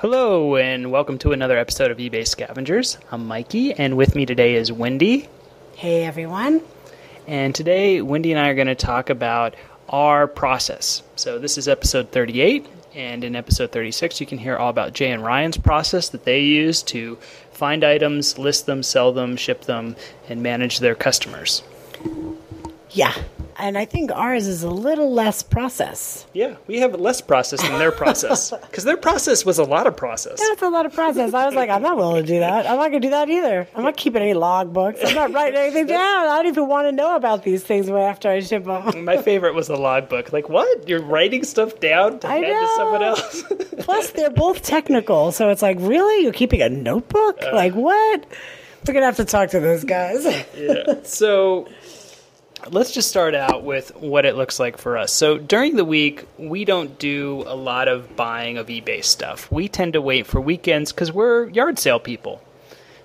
Hello, and welcome to another episode of eBay Scavengers. I'm Mikey, and with me today is Wendy. Hey, everyone. And today, Wendy and I are going to talk about our process. So this is episode 38, and in episode 36, you can hear all about Jay and Ryan's process that they use to find items, list them, sell them, ship them, and manage their customers. Yeah, and I think ours is a little less process. Yeah, we have less process than their process, because their process was a lot of process. That's a lot of process. I was like, I'm not willing to do that. I'm not going to do that either. I'm not keeping any log books. I'm not writing anything down. I don't even want to know about these things after I ship them. My favorite was a logbook. Like, what? You're writing stuff down to hand to someone else? Plus, they're both technical, so it's like, really? You're keeping a notebook? Like, what? We're going to have to talk to those guys. Yeah. So let's just start out with what it looks like for us. So during the week, we don't do a lot of buying of eBay stuff. We tend to wait for weekends because we're yard sale people.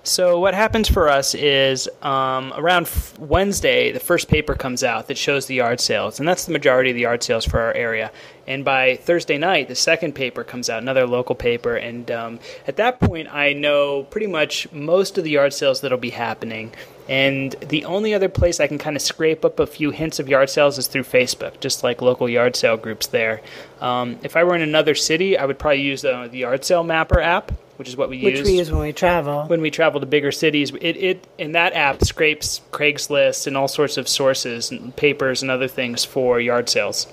So what happens for us is around Wednesday, the first paper comes out that shows the yard sales, and that's the majority of the yard sales for our area. And by Thursday night, the second paper comes out, another local paper, and at that point, I know pretty much most of the yard sales that'll be happening. And the only other place I can kind of scrape up a few hints of yard sales is through Facebook, just like local yard sale groups there. If I were in another city, I would probably use the Yard Sale Mapper app, which is what we use. Which we use when we travel. When we travel to bigger cities. It in that app scrapes Craigslist and all sorts of sources and papers and other things for yard sales.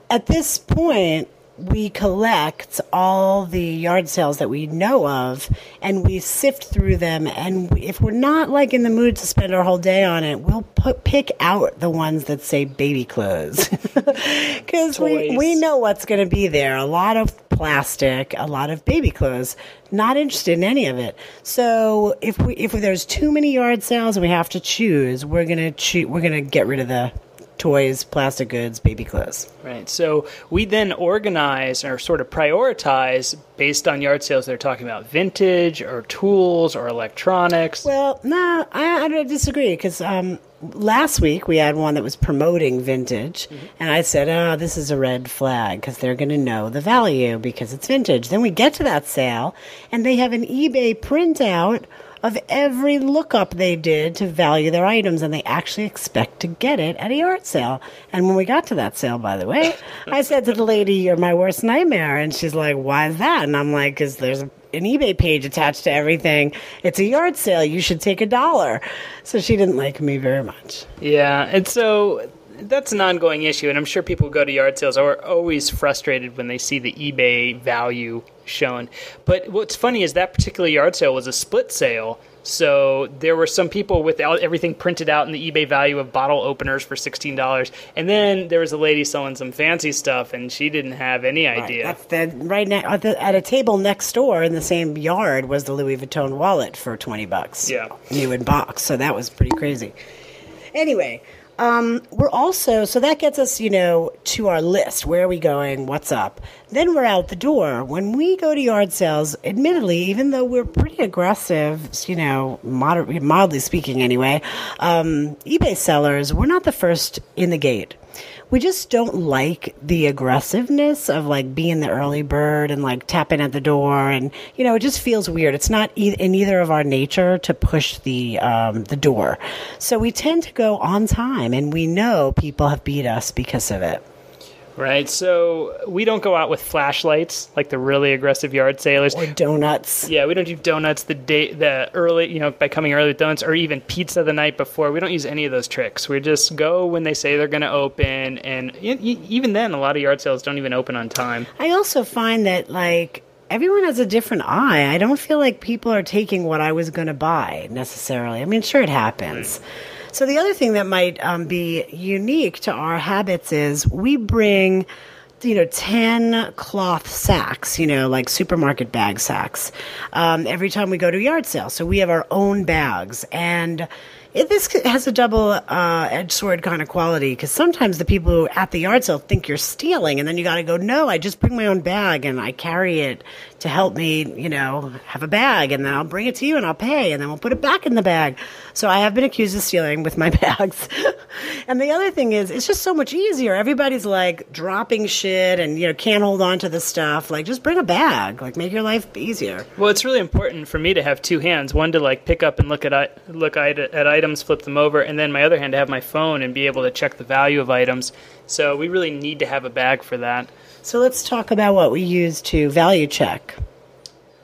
At this point, we collect all the yard sales that we know of, and we sift through them. And if we're not like in the mood to spend our whole day on it, we'll pick out the ones that say baby clothes, because we know what's going to be there. A lot of plastic, a lot of baby clothes. Not interested in any of it. So if there's too many yard sales and we have to choose, we're gonna get rid of the toys, plastic goods, baby clothes. Right. So we then organize or sort of prioritize based on yard sales they're talking about vintage or tools or electronics. Well, no, I disagree, because last week we had one that was promoting vintage, and I said, oh, this is a red flag because they're going to know the value because it's vintage. Then we get to that sale, and they have an eBay printout of every lookup they did to value their items, and they actually expect to get it at a yard sale. And when we got to that sale, by the way, I said to the lady, "You're my worst nightmare." And she's like, "Why is that?" And I'm like, "Because there's an eBay page attached to everything. It's a yard sale. You should take $1." So she didn't like me very much. Yeah, and so that's an ongoing issue, and I'm sure people who go to yard sales are always frustrated when they see the eBay value shown. But what's funny is that particular yard sale was a split sale, so there were some people with everything printed out in the eBay value of bottle openers for $16, and then there was a lady selling some fancy stuff, and she didn't have any idea. Right now, at a table next door in the same yard was the Louis Vuitton wallet for $20. Yeah, new in box. So that was pretty crazy. Anyway. We're also, so that gets us, to our list. Where are we going? What's up? Then we're out the door. When we go to yard sales, admittedly, even though we're pretty aggressive, mildly speaking anyway, eBay sellers, we're not the first in the gate. We just don't like the aggressiveness of like being the early bird and like tapping at the door, and it just feels weird. It's not in either of our nature to push the door, so we tend to go on time, and we know people have beat us because of it. Right, so we don't go out with flashlights like the really aggressive yard sailors. Or donuts. Yeah, we don't do donuts the early, by coming early with donuts, or even pizza the night before. We don't use any of those tricks. We just go when they say they're going to open, and even then, a lot of yard sales don't even open on time. I also find that, everyone has a different eye. I don't feel like people are taking what I was going to buy, necessarily. I mean, sure, it happens. Right. So the other thing that might be unique to our habits is we bring, 10 cloth sacks, like supermarket bag sacks, every time we go to a yard sale. So we have our own bags. And this has a double-edged sword kind of quality, because sometimes the people who at the yard sale think you're stealing, and then you got to go, no, I just bring my own bag and I carry it to help me, have a bag, and then I'll bring it to you and I'll pay, and then we'll put it back in the bag. So I have been accused of stealing with my bags. And the other thing is, it's just so much easier. Everybody's like dropping shit and, can't hold on to the stuff. Like, just bring a bag. Like, make your life easier. Well, it's really important for me to have two hands. One to like pick up and look at items, flip them over, and then my other hand to have my phone and be able to check the value of items. So we really need to have a bag for that. So let's talk about what we use to value check.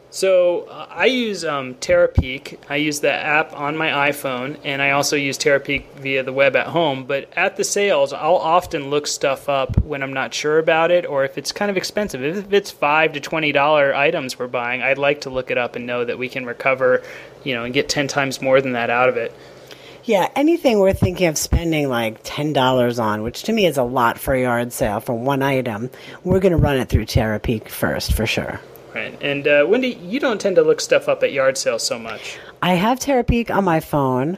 So I use Terapeak. I use the app on my iPhone, and I also use Terapeak via the web at home. But at the sales, I'll often look stuff up when I'm not sure about it, or if it's kind of expensive. If it's $5 to $20 items we're buying, I'd like to look it up and know that we can recover, and get 10 times more than that out of it. Yeah, anything we're thinking of spending like $10 on, which to me is a lot for a yard sale for one item, we're going to run it through Terapeak first, for sure. Right. And Wendy, you don't tend to look stuff up at yard sales so much. I have Terapeak on my phone.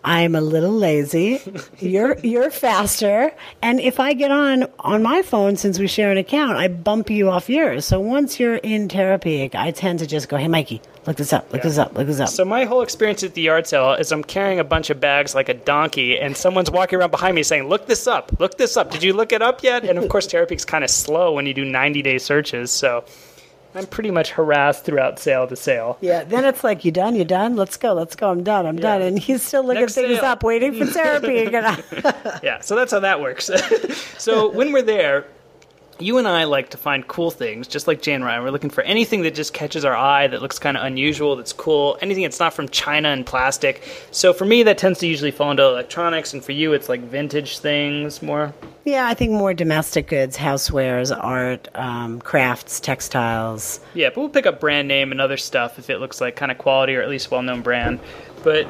I'm a little lazy. You're faster. And if I get on my phone, since we share an account, I bump you off yours. So once you're in Terapeak, I tend to just go, hey, Mikey, look this up, look this up, look this up. So my whole experience at the yard sale is I'm carrying a bunch of bags like a donkey, and someone's walking around behind me saying, look this up, look this up. Did you look it up yet? And of course, Terapeak's kind of slow when you do 90-day searches. So I'm pretty much harassed throughout sale to sale. Yeah, then it's like, you done? You done? Let's go, I'm done. And he's still looking things up, waiting for Terapeak. Yeah, so that's how that works. So when we're there, you and I like to find cool things, just like Jay and Ryan. We're looking for anything that just catches our eye, that looks kind of unusual, that's cool, anything that's not from China and plastic. So for me, that tends to usually fall into electronics, and for you, it's like vintage things more. Yeah, I think more domestic goods, housewares, art, crafts, textiles. Yeah, but we'll pick up brand name and other stuff if it looks like kind of quality or at least well-known brand. But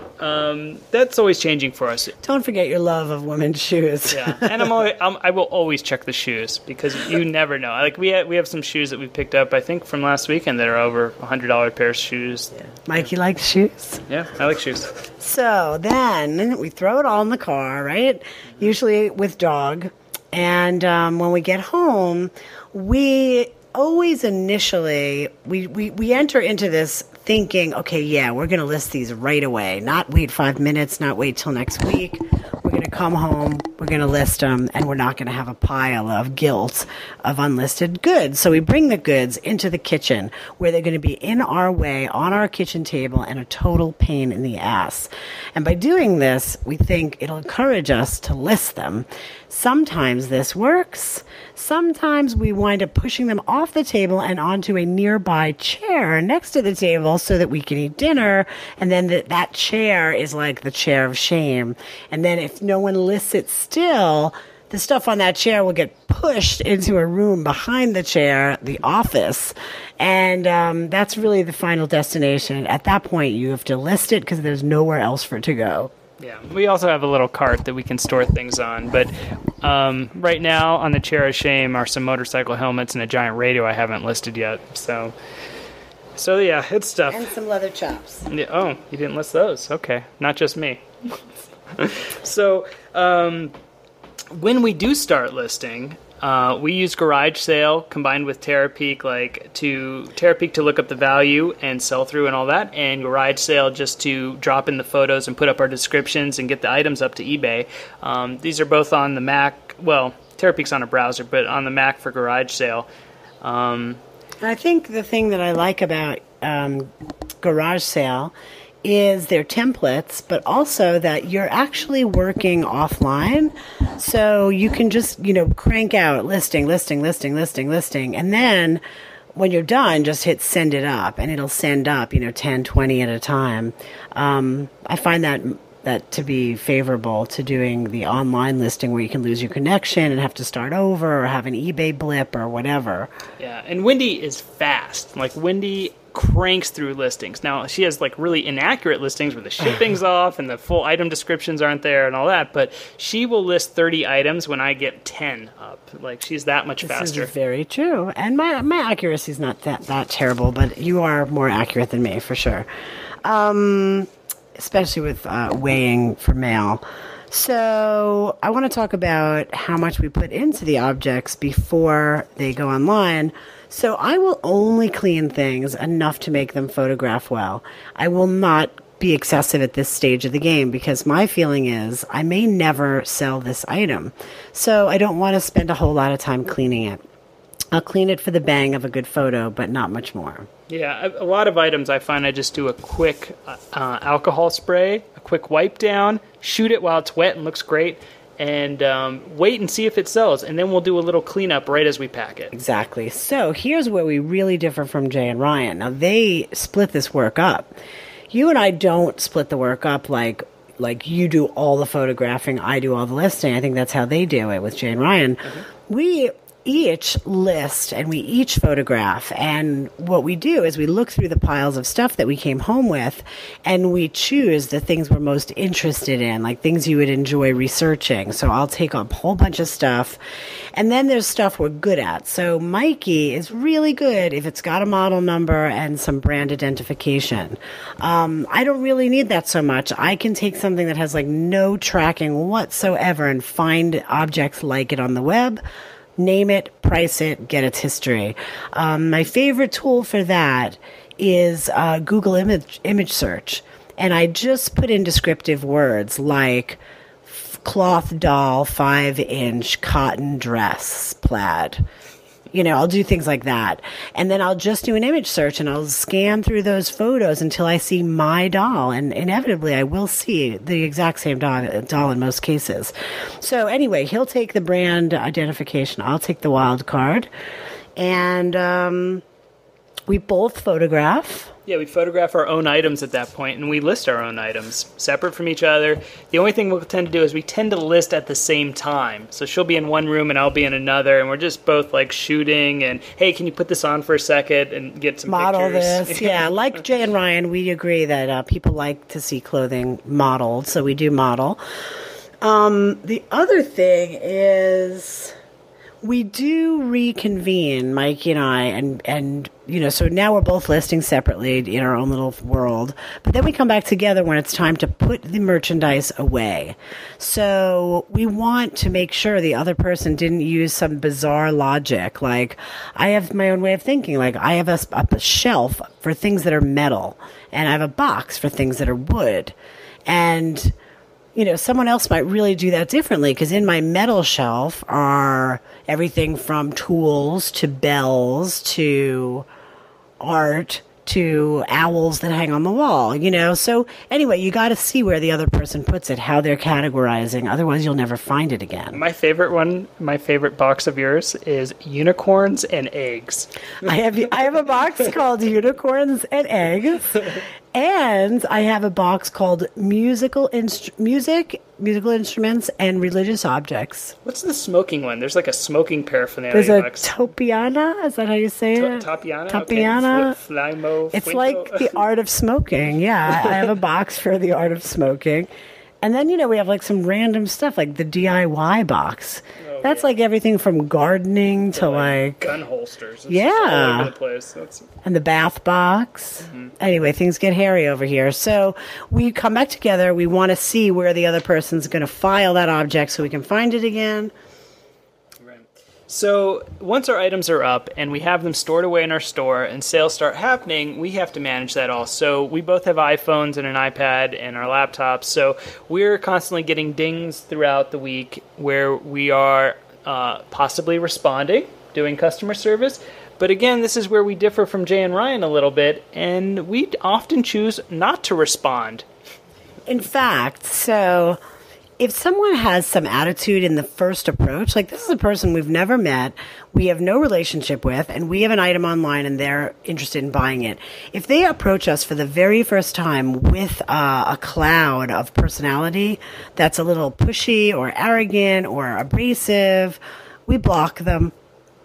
that's always changing for us. Don't forget your love of women's shoes. Yeah, and I will always check the shoes because you never know. Like we have some shoes that we picked up, I think, from last weekend that are over $100 pair of shoes. Yeah. Mikey likes shoes. Yeah, I like shoes. So then we throw it all in the car, right? Usually with dog. And when we get home, we always initially, we enter into this thinking, okay, yeah, we're going to list these right away. Not wait 5 minutes, not wait till next week. We're going to come home, we're going to list them, and we're not going to have a pile of guilt of unlisted goods. So we bring the goods into the kitchen where they're going to be in our way, on our kitchen table, and a total pain in the ass. And by doing this, we think it'll encourage us to list them. Sometimes this works. Sometimes we wind up pushing them off the table and onto a nearby chair next to the table so that we can eat dinner. And then that chair is like the chair of shame. And then if no one lists it still, the stuff on that chair will get pushed into a room behind the chair, the office. And that's really the final destination. At that point, you have to list it because there's nowhere else for it to go. Yeah, we also have a little cart that we can store things on. But right now, on the chair of shame are some motorcycle helmets and a giant radio I haven't listed yet. So yeah, it's stuff. And some leather chops. Yeah, oh, you didn't list those. Okay, not just me. So when we do start listing, we use GarageSale combined with Terapeak, Terapeak to look up the value and sell through and all that, and GarageSale just to drop in the photos and put up our descriptions and get the items up to eBay. These are both on the Mac. Well, Terapeak's on a browser, but on the Mac for GarageSale. I think the thing that I like about GarageSale is their templates, but also that you're actually working offline. So you can just, crank out listing. And then when you're done, just hit send it up and it'll send up, 10, 20 at a time. I find that to be favorable to doing the online listing where you can lose your connection and have to start over or have an eBay blip or whatever. Yeah, and Wendy is fast. Like Wendy cranks through listings. Now, she has really inaccurate listings where the shipping's off and the full item descriptions aren't there and all that, but she will list 30 items when I get 10 up. She's that much faster. This is very true. And my accuracy is not that terrible, but you are more accurate than me, for sure. Especially with weighing for mail. So I want to talk about how much we put into the objects before they go online. So I will only clean things enough to make them photograph well. I will not be excessive at this stage of the game because my feeling is I may never sell this item. So I don't want to spend a whole lot of time cleaning it. I'll clean it for the bang of a good photo, but not much more. Yeah, a lot of items I find I just do a quick alcohol spray, a quick wipe down, shoot it while it's wet and looks great, and wait and see if it sells. And then we'll do a little cleanup right as we pack it. Exactly. So here's where we really differ from Jay and Ryan. Now, they split this work up. You and I don't split the work up like you do all the photographing, I do all the listing. I think that's how they do it with Jay and Ryan. Mm-hmm. We each list and we each photograph, and what we do is we look through the piles of stuff that we came home with and we choose the things we're most interested in, like things you would enjoy researching. So I'll take a whole bunch of stuff, and then there's stuff we're good at. So Mikey is really good if it's got a model number and some brand identification. I don't really need that so much. I can take something that has like no tracking whatsoever and find objects like it on the web, name it, price it, get its history. My favorite tool for that is Google image search. And I just put in descriptive words like cloth doll, 5-inch cotton dress, plaid. You know, I'll do things like that. And then I'll just do an image search and I'll scan through those photos until I see my doll. And inevitably, I will see the exact same doll in most cases. So anyway, he'll take the brand identification. I'll take the wild card. And we both photograph. Yeah, we photograph our own items at that point, and we list our own items separate from each other. The only thing we'll tend to do is we tend to list at the same time. So she'll be in one room and I'll be in another, and we're just both like shooting and, hey, can you put this on for a second and get some model pictures? This. Yeah, like Jay and Ryan, we agree that people like to see clothing modeled, so we do model. The other thing is we do reconvene, Mikey and I, and you know, so now we're both listing separately in our own little world, but then we come back together when it's time to put the merchandise away. So we want to make sure the other person didn't use some bizarre logic. Like, I have my own way of thinking. Like, I have a shelf for things that are metal, and I have a box for things that are wood. And you know, someone else might really do that differently, because in my metal shelf are everything from tools to bells to art to owls that hang on the wall, you know. So anyway, you got to see where the other person puts it, how they're categorizing. Otherwise, you'll never find it again. My favorite box of yours is unicorns and eggs. I have a box called unicorns and eggs. And I have a box called musical instruments and religious objects. What's the smoking one? There's like a smoking paraphernalia There's a box. Topiana? Is that how you say it? Topiana? Topiana. Okay. It's like the art of smoking. Yeah, I have a box for the art of smoking. And then, you know, we have like some random stuff, like the DIY box. That's like everything from gardening to like gun holsters. It's yeah, all over the place. And the bath box. Mm-hmm. Anyway, things get hairy over here. So we come back together. We want to see where the other person's going to file that object so we can find it again. Right. So once our items are up and we have them stored away in our store and sales start happening, we have to manage that all. So we both have iPhones and an iPad and our laptops. So we're constantly getting dings throughout the week where we are possibly responding, doing customer service. But again, this is where we differ from Jay and Ryan a little bit, and we often choose not to respond. In fact, so if someone has some attitude in the first approach, like this is a person we've never met, we have no relationship with, and we have an item online and they're interested in buying it. If they approach us for the very first time with a cloud of personality that's a little pushy or arrogant or abrasive, we block them.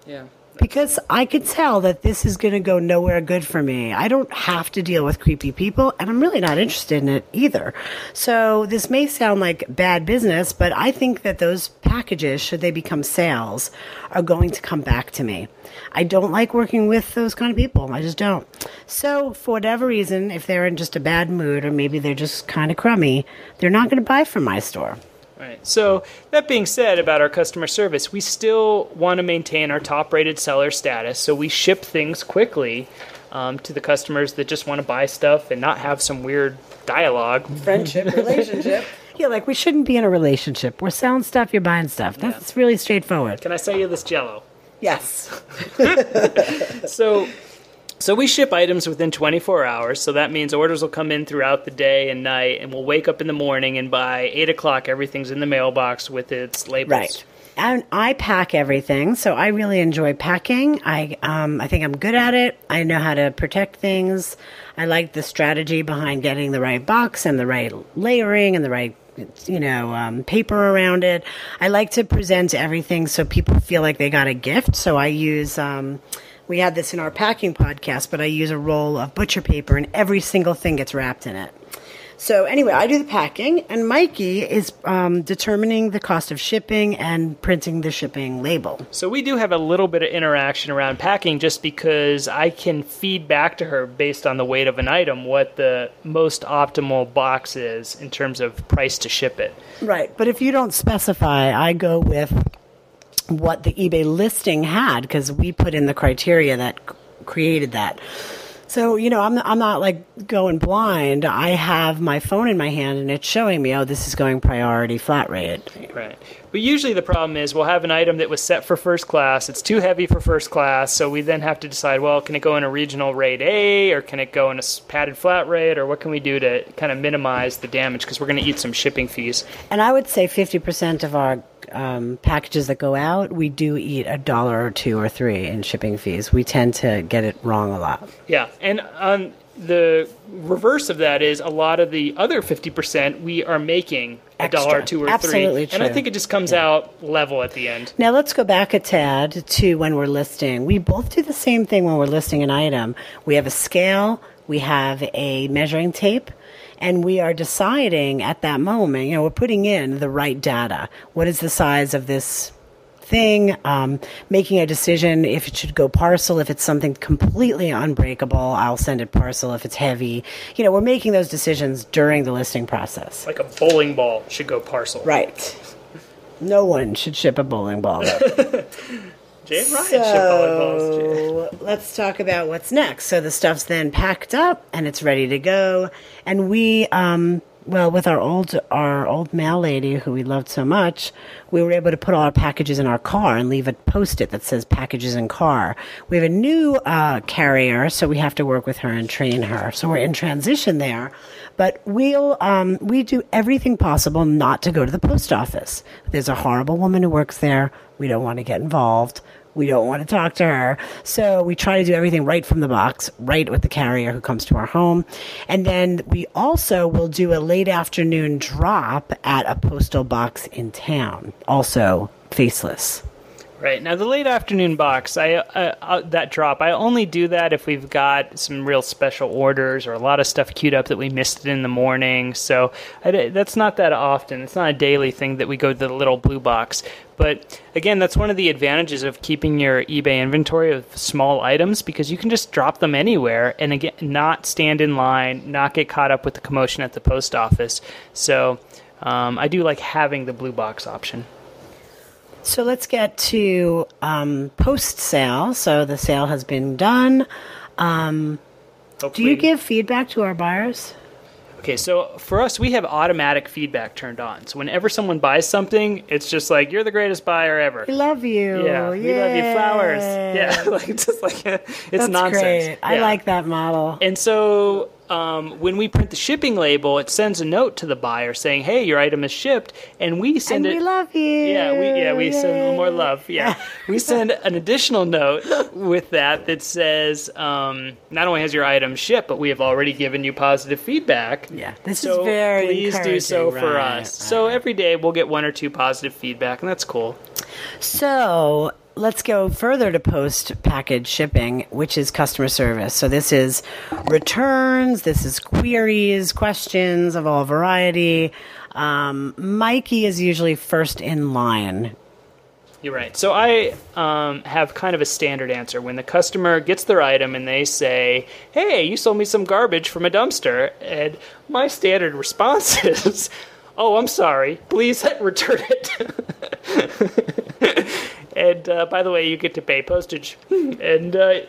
Yeah. Because I could tell that this is going to go nowhere good for me. I don't have to deal with creepy people, and I'm really not interested in it either. So this may sound like bad business, but I think that those packages, should they become sales, are going to come back to me. I don't like working with those kind of people. I just don't. So for whatever reason, if they're in just a bad mood or maybe they're just kind of crummy, they're not going to buy from my store. Right. So that being said about our customer service, we still want to maintain our top-rated seller status. So we ship things quickly to the customers that just want to buy stuff and not have some weird dialogue. Friendship, relationship. Yeah, like we shouldn't be in a relationship. We're selling stuff, you're buying stuff. That's really straightforward. Can I sell you this Jell-O? Yes. So we ship items within 24 hours, so that means orders will come in throughout the day and night, and we'll wake up in the morning, and by 8 o'clock, everything's in the mailbox with its labels. Right. And I pack everything, so I really enjoy packing. I think I'm good at it. I know how to protect things. I like the strategy behind getting the right box and the right layering and the right paper around it. I like to present everything so people feel like they got a gift. So I use, we had this in our packing podcast, but I use a roll of butcher paper and every single thing gets wrapped in it. So anyway, I do the packing, and Mikey is determining the cost of shipping and printing the shipping label. So we do have a little bit of interaction around packing just because I can feed back to her based on the weight of an item what the most optimal box is in terms of price to ship it. Right. But if you don't specify, I go with what the eBay listing had because we put in the criteria that created that. So, I'm not like going blind. I have my phone in my hand and it's showing me, this is going priority flat rate. Right. But usually the problem is we'll have an item that was set for first class. It's too heavy for first class. So we then have to decide, can it go in a regional rate A or can it go in a padded flat rate or what can we do to kind of minimize the damage because we're going to eat some shipping fees. And I would say 50% of our packages that go out, we do eat $1 or $2 or $3 in shipping fees. We tend to get it wrong a lot. Yeah, and on the reverse of that is a lot of the other 50% we are making $1, $2, or $3. Absolutely true. And I think it just comes out level at the end. Now let's go back a tad to when we're listing. We both do the same thing when we're listing an item. We have a scale, we have a measuring tape, and we are deciding at that moment, we're putting in the right data. What is the size of this thing? Making a decision if it should go parcel. If it's something completely unbreakable, I'll send it parcel. If it's heavy, we're making those decisions during the listing process. Like a bowling ball should go parcel. Right. No one should ship a bowling ball. Jay and Ryan ship bowling balls. Let's talk about what's next. So the stuff's then packed up and it's ready to go. And we, with our old mail lady who we loved so much, we were able to put all our packages in our car and leave a Post-it that says packages in car. We have a new carrier, so we have to work with her and train her. So we're in transition there. But we do everything possible not to go to the post office. There's a horrible woman who works there. We don't want to get involved. We don't want to talk to her. So we try to do everything right from the box, right with the carrier who comes to our home. And then we also will do a late afternoon drop at a postal box in town, also faceless. Right. Now, the late afternoon box, that drop, I only do that if we've got some real special orders or a lot of stuff queued up that we missed it in the morning. So that's not that often. It's not a daily thing that we go to the little blue box. But again, that's one of the advantages of keeping your eBay inventory of small items because you can just drop them anywhere and again, not stand in line, not get caught up with the commotion at the post office. So I do like having the blue box option. So let's get to post-sale. So the sale has been done. Do you give feedback to our buyers? Okay, so for us, we have automatic feedback turned on. So whenever someone buys something, it's just like, you're the greatest buyer ever. We love you. Yeah, we love you. Flowers. Yeah, it's That's nonsense. Great. Yeah. I like that model. And so when we print the shipping label, it sends a note to the buyer saying, hey, your item is shipped, and we send we love you. Yeah, we send a little more love. Yeah. We send an additional note with that says, not only has your item shipped, but we have already given you positive feedback. Yeah, this is very please do so for us. Right. So every day we'll get 1 or 2 positive feedback, and that's cool. So let's go further to post-package shipping, which is customer service. So this is returns, this is queries, questions of all variety. Mikey is usually first in line. You're right. So I have kind of a standard answer. When the customer gets their item and they say, hey, you sold me some garbage from a dumpster, and my standard response is, oh, I'm sorry, please return it. And by the way, you get to pay postage. And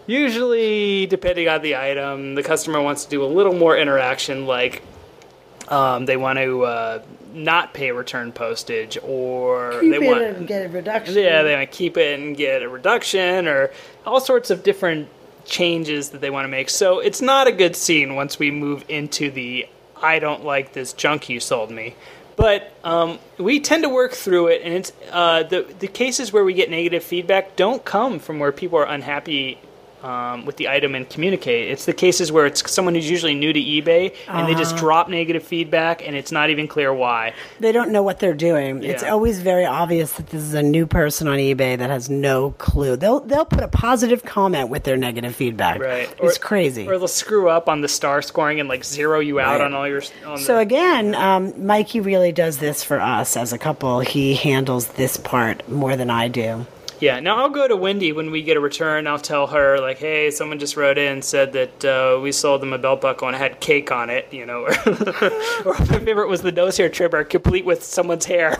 usually, depending on the item, the customer wants to do a little more interaction, like they want to not pay return postage, or Keep they it want and get a reduction. Yeah, they want to keep it and get a reduction, or all sorts of different changes that they want to make. So it's not a good scene once we move into the I don't like this junk you sold me. But we tend to work through it, and it's the cases where we get negative feedback don't come from where people are unhappy with the item and communicate. It's the cases where it's someone who's usually new to eBay, and they just drop negative feedback, and it's not even clear why. They don't know what they're doing. Yeah. It's always very obvious that this is a new person on eBay that has no clue. They'll put a positive comment with their negative feedback. Right. It's crazy. Or they'll screw up on the star scoring and like zero you out Right. on all your... So again, Mikey really does this for us as a couple. He handles this part more than I do. Yeah, now I'll go to Wendy when we get a return. I'll tell her, like, hey, someone just wrote in and said that we sold them a belt buckle and it had cake on it, you know. Or my favorite was the nose hair trimmer, complete with someone's hair.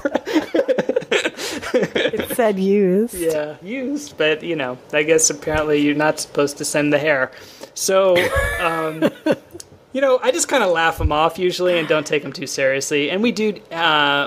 It said used. Yeah, used, but, you know, I guess apparently you're not supposed to send the hair. So, you know, I just kind of laugh them off usually and don't take them too seriously. And we do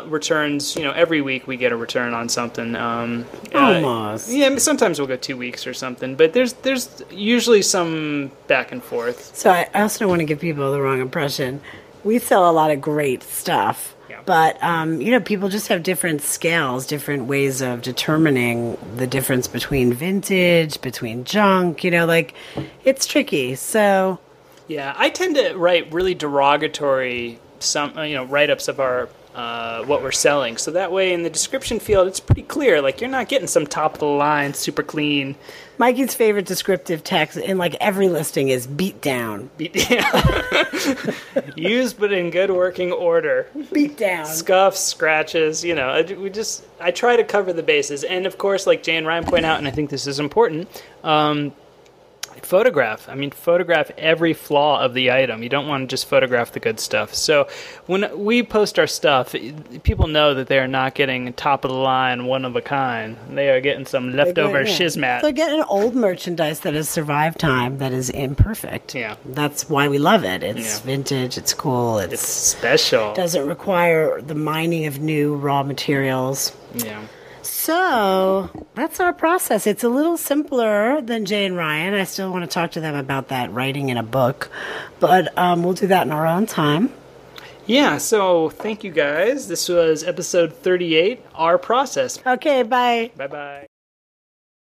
returns, you know, every week we get a return on something. Almost. Yeah, sometimes we'll go 2 weeks or something, but there's usually some back and forth. So I also don't want to give people the wrong impression. We sell a lot of great stuff. Yeah. But, you know, people just have different scales, different ways of determining the difference between vintage, between junk, you know, like, it's tricky. So... Yeah, I tend to write really derogatory write-ups of our what we're selling. So that way in the description field, it's pretty clear. Like, you're not getting some top-of-the-line, super clean. Mikey's favorite descriptive text in, like, every listing is beat down. Used but in good working order. Beat down. Scuffs, scratches, you know. I try to cover the bases. And, of course, like Jay and Ryan point out, and I think this is important, photograph every flaw of the item. You don't want to just photograph the good stuff. So when we post our stuff, people know that they're not getting top of the line, one of a kind. They are getting some leftover shizmat. They're getting old merchandise that has survived time, that is imperfect. Yeah. That's why we love it. It's vintage, it's cool, It's special. doesn't require the mining of new raw materials. Yeah. So that's our process. It's a little simpler than Jay and Ryan. I still want to talk to them about that writing in a book, but we'll do that in our own time. Yeah, so thank you guys. This was episode 38, Our Process. Okay, bye. Bye-bye.